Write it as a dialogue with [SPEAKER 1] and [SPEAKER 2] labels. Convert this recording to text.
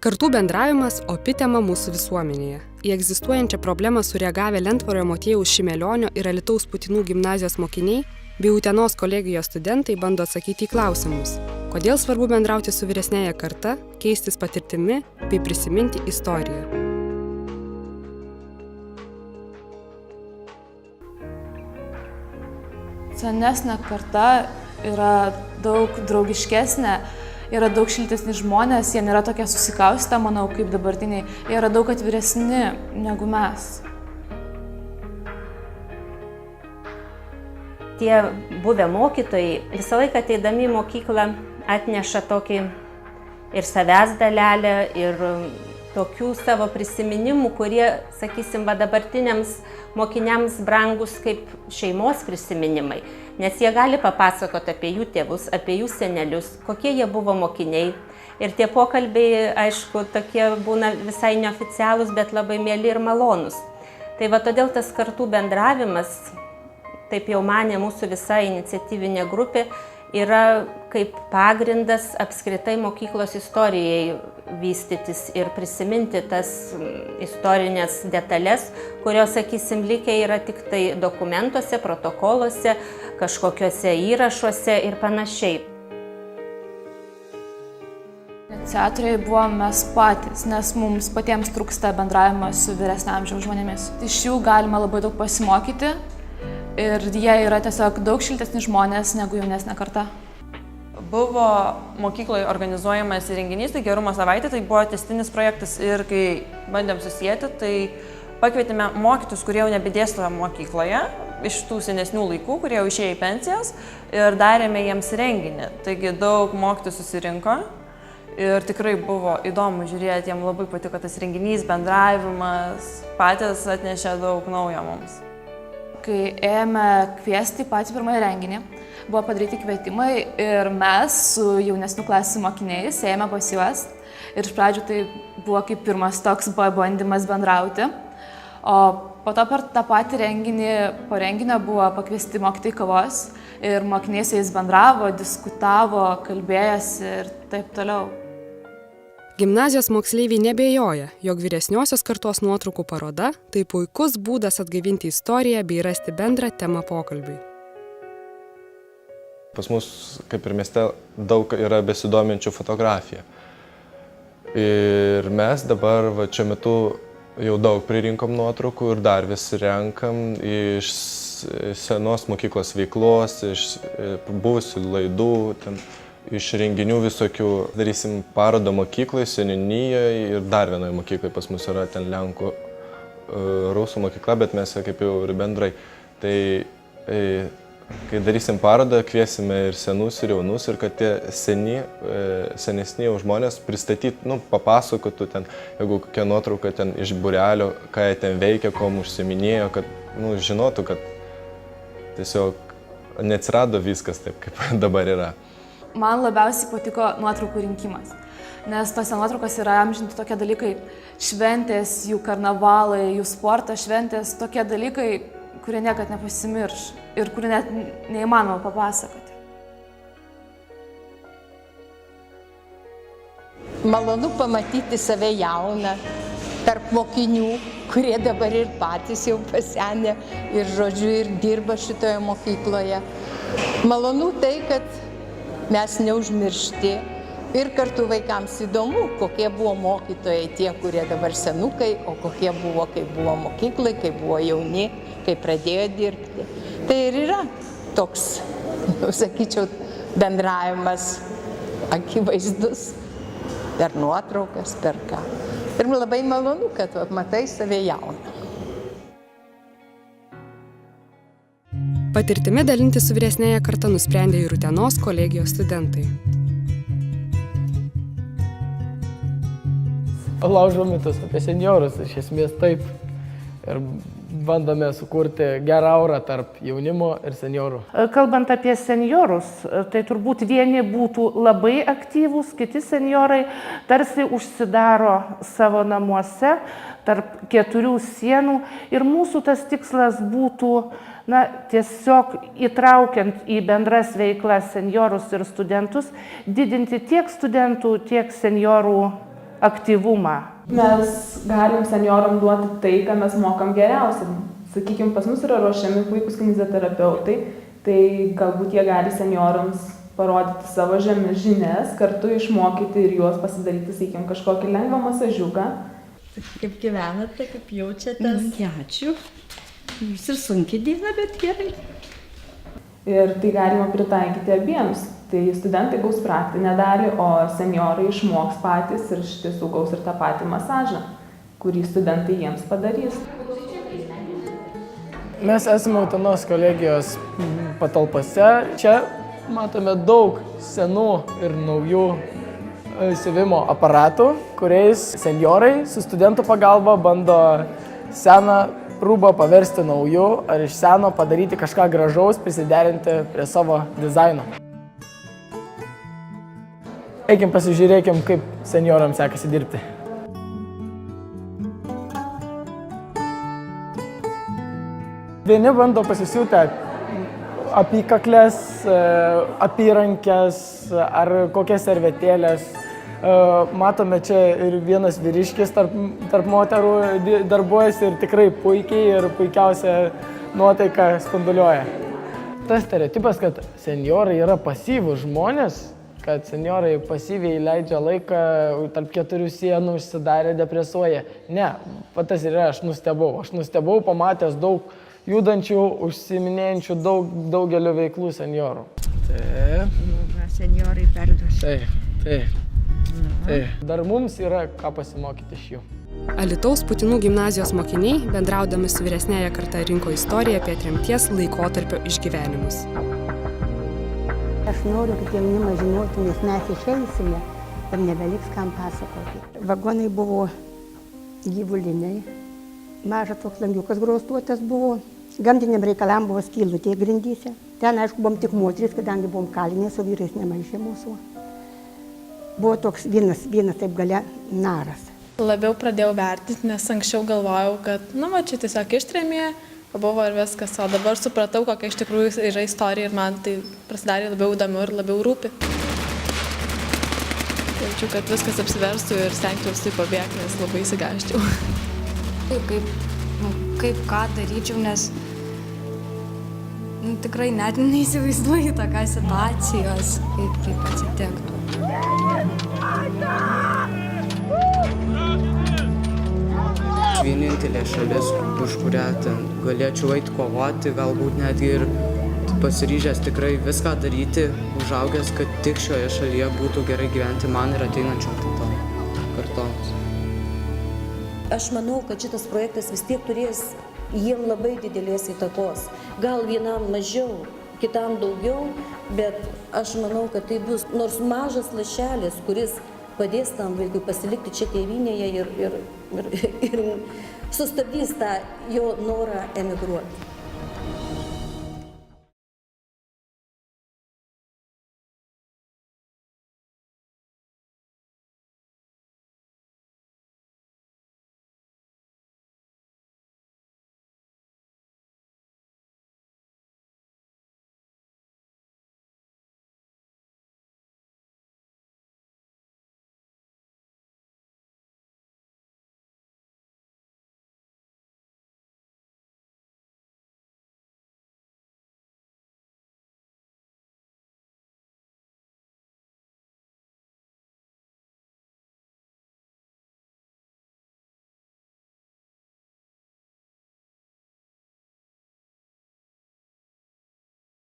[SPEAKER 1] Kartų bendravimas opi tema mūsų visuomenėje. Į egzistuojančią problemą sureagavę Lentvario Motiejaus Šimelionio ir Alytaus Putinų gimnazijos mokiniai bei Utenos kolegijos studentai bando atsakyti į klausimus. Kodėl svarbu bendrauti su vyresnėja karta, keistis patirtimi bei prisiminti istoriją.
[SPEAKER 2] Senesnė karta yra daug draugiškesnė, yra daug šiltesni žmonės, jie nėra tokie susikaustę, manau, kaip dabartiniai, jie yra daug atviresni negu mes.
[SPEAKER 3] Tie buvę mokytojai visą laiką ateidami į mokyklą atneša tokį ir savęs dalelę, ir tokių savo prisiminimų, kurie, sakysim, dabartiniams mokiniams brangus kaip šeimos prisiminimai, nes jie gali papasakoti apie jų tėvus, apie jų senelius, kokie jie buvo mokiniai. Ir tie pokalbiai, aišku, tokie būna visai neoficialūs, bet labai mieli ir malonūs. Tai todėl tas kartų bendravimas, taip jau manė mūsų visa iniciatyvinė grupė, yra kaip pagrindas apskritai mokyklos istorijai vystytis ir prisiminti tas istorinės detalės, kurios, sakysim, likę yra tik tai dokumentuose, protokoluose, kažkokiuose įrašuose ir panašiai.
[SPEAKER 2] Iniciatoriai buvom mes patys, nes mums patiems trūksta bendravimo su vyresnio amžiaus žmonėmis. Iš jų galima labai daug pasimokyti ir jie yra tiesiog daug šiltesni žmonės negu jaunesnė karta.
[SPEAKER 4] Buvo mokykloje organizuojamas renginys, tai Gerumo savaitė, tai buvo tęstinis projektas ir kai bandėm susijęti, tai pakvietėme mokytojus, kurie jau nebedėsto mokykloje, iš tų senesnių laikų, kurie jau išėjo į pensijas ir darėme jiems renginį. Taigi daug mokytojų susirinko ir tikrai buvo įdomu žiūrėti, jiems labai patiko tas renginys, bendravimas, patys atnešė daug naujo mums.
[SPEAKER 2] Kai ėjome kviesti patį pirmąjį renginį, buvo padaryti kvietimai ir mes su jaunesnių klasių mokiniais ėjome pas juos. Ir iš pradžių tai buvo kaip pirmas toks bandymas bendrauti. O po to per tą patį renginį, po renginio buvo pakviesti mokytojai kavos ir mokiniai su jais bendravo, diskutavo, kalbėjosi ir taip toliau.
[SPEAKER 1] Gimnazijos moksleiviai nebejoja, jog vyresniosios kartos nuotraukų paroda tai puikus būdas atgaivinti istoriją bei rasti bendrą temą pokalbiui.
[SPEAKER 5] Pas mus, kaip ir mieste, daug yra besidominčių fotografija. Ir mes dabar šiuo metu jau daug pririnkom nuotraukų ir dar vis renkam iš senos mokyklos veiklos, iš buvusių laidų, iš renginių visokių. Darysim parodą mokyklai, seniūnijoje ir dar vienoje mokykloje pas mus yra ten Lenkų rusų mokykla, bet mes kaip jau ir bendrai. Tai kai darysim parodą, kviesime ir senus, ir jaunus, ir kad tie senesni jau žmonės pristatytų, papasakotų ten, jeigu kokia nuotrauka ten iš būrelio, ką jie ten veikia, kuom užsiiminėjo, kad žinotų, kad tiesiog neatsirado viskas taip, kaip dabar yra.
[SPEAKER 2] Man labiausiai patiko nuotraukų rinkimas, nes tose nuotraukos yra amžinti tokie dalykai, šventės, jų karnavalai, jų sporto šventės, tokie dalykai, kurie niekad nepasimirš ir kurie net neįmanoma papasakoti.
[SPEAKER 6] Malonu pamatyti save jauną, tarp mokinių, kurie dabar ir patys jau pasenę ir, ir dirba šitoje mokykloje. Malonu tai, kad mes neužmiršti ir kartu vaikams įdomu, kokie buvo mokytojai tie, kurie dabar senukai, o kokie buvo, kai buvo mokyklai, kai buvo jauni, kai pradėjo dirbti. Tai ir yra toks, sakyčiau, bendravimas akivaizdus per nuotraukas, per ką. Ir labai malonu, kad matai save jauną.
[SPEAKER 1] Patirtimi dalintis su vyresnėja karta nusprendė ir Utenos kolegijos studentai.
[SPEAKER 7] Laužom mitus apie senjorus, iš esmės taip. Ir bandome sukurti gerą aurą tarp jaunimo ir senjorų.
[SPEAKER 8] Kalbant apie senjorus, tai turbūt vieni būtų labai aktyvūs, kiti senjorai tarsi užsidaro savo namuose tarp keturių sienų ir mūsų tas tikslas būtų tiesiog įtraukiant į bendras veiklas senjorus ir studentus, didinti tiek studentų, tiek senjorų aktyvumą.
[SPEAKER 9] Mes galim senioram duoti tai, ką mes mokam geriausiai. Sakykime, pas mus yra ruošiami puikūs kineziterapeutai, tai galbūt jie gali seniorams parodyti savo žinias, kartu išmokyti ir juos pasidaryti, sakykime, kažkokį lengvą masažiuką.
[SPEAKER 10] Kaip gyvenate, kaip jaučiatės? Ačiū. Jūs ir sunki diena, bet gerai.
[SPEAKER 9] Ir tai galima pritaikyti abiems. Tai studentai gaus praktinę dalį, o seniorai išmoks patys ir iš tiesų gaus ir tą patį masažą, kurį studentai jiems padarys.
[SPEAKER 7] Mes esame Utenos kolegijos patalpose. Čia matome daug senų ir naujų siuvimo aparatų, kuriais senjorai su studentų pagalba bando seną rūbą paversti nauju ar iš seno padaryti kažką gražaus, prisiderinti prie savo dizaino. Eikim pasižiūrėkim, kaip senjorams sekasi dirbti. Vieni bando pasisiūti apykaklės, apyrankės ar kokias servetėlės. Matome čia ir vienas vyriškis tarp moterų darbuojasi ir tikrai puikiai ir puikiausia nuotaika spinduliuoja. Tas stereotipas, kad senjorai yra pasyvūs žmonės, kad senjorai pasyviai leidžia laiką tarp keturių sienų, užsidarę, depresuoja. Ne, tas yra, aš nustebau pamatęs daug judančių, užsiiminėjančių daugelio veiklų senjorų. Taip.
[SPEAKER 10] Senjorai perduos.
[SPEAKER 7] Taip. Dar mums yra ką pasimokyti iš jų.
[SPEAKER 1] Alytaus Putinų gimnazijos mokiniai, bendraudami su vyresnėja karta, rinko istoriją apie tremties laikotarpio išgyvenimus.
[SPEAKER 11] Aš noriu, kad jaunimas žinotų, nes mes išeisime ir nebeliks kam pasakoti. Vagonai buvo gyvuliniai, mažas toks langiukas grostuotas buvo, gamtiniam reikalam buvo skylutė grindyse. Ten, aišku, buvom tik moteris, kadangi buvom kalinės, o vyrais nemaišė mūsų. Buvo toks vienas taip gale naras.
[SPEAKER 12] Labiau pradėjau vertinti, nes anksčiau galvojau, kad, čia tiesiog ištrėmė, buvo ir viskas, o dabar supratau, kokia iš tikrųjų yra istorija ir man tai pasidarė labiau įdomu ir labiau rūpi. Jaučiu, kad viskas apsiverstų ir stengčiausi pabėgti, nes labai įsigąsčiau.
[SPEAKER 13] Kaip ką daryčiau, nes tikrai net neįsivaizduoju tokios situacijos, kaip atsitiktų.
[SPEAKER 14] Vienintelė šalis, už kurią galėčiau eiti kovoti, galbūt netgi ir pasiryžęs tikrai viską daryti, užaugęs, kad tik šioje šalyje būtų gerai gyventi man ir ateinančiom kartoms.
[SPEAKER 15] Aš manau, kad šitas projektas vis tiek turės jiem labai didelės įtakos. Gal vienam mažiau, kitam daugiau, bet aš manau, kad tai bus nors mažas lašelis, kuris padės tam vaikui pasilikti čia tėvynėje ir sustabdys tą jo norą emigruoti.